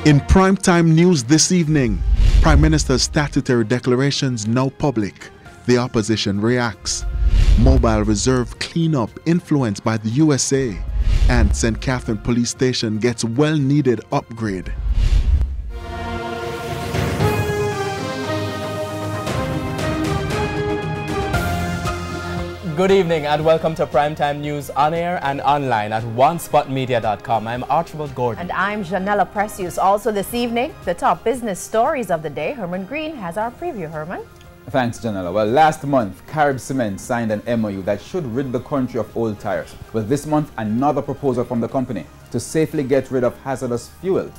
In primetime news this evening, Prime Minister's statutory declarations now public. The opposition reacts. Mobile reserve cleanup influenced by the USA. And St. Catherine Police Station gets well-needed upgrade. Good evening and welcome to Primetime News on air and online at onespotmedia.com. I'm Archibald Gordon. And I'm Janella Precious. Also this evening, the top business stories of the day. Herman Green has our preview. Herman? Thanks, Janella. Well, last month, Carib Cement signed an MOU that should rid the country of old tires. Well, this month, another proposal from the company to safely get rid of hazardous fuels.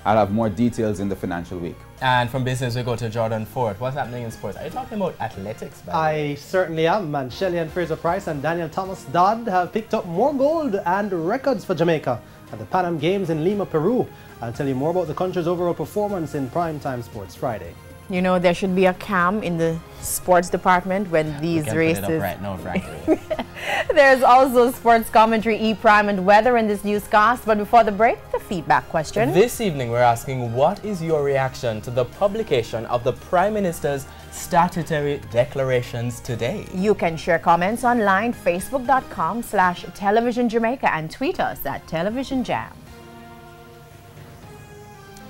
I'll have more details in the Financial Week. And from business, we go to Jordan Ford. What's happening in sports? Are you talking about athletics? I certainly am. And Shelley and Fraser Price and Daniel Thomas Dodd have picked up more gold and records for Jamaica at the Pan Am Games in Lima, Peru. I'll tell you more about the country's overall performance in Primetime Sports Friday. You know, there should be a cam in the sports department when these races... Put it up right now, frankly. There's also sports commentary, E-Prime and weather in this newscast. But before the break, the feedback question. This evening, we're asking, what is your reaction to the publication of the Prime Minister's statutory declarations today? You can share comments online, facebook.com/Television Jamaica, and tweet us at Television Jam.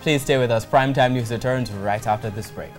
Please stay with us. Primetime News returns right after this break.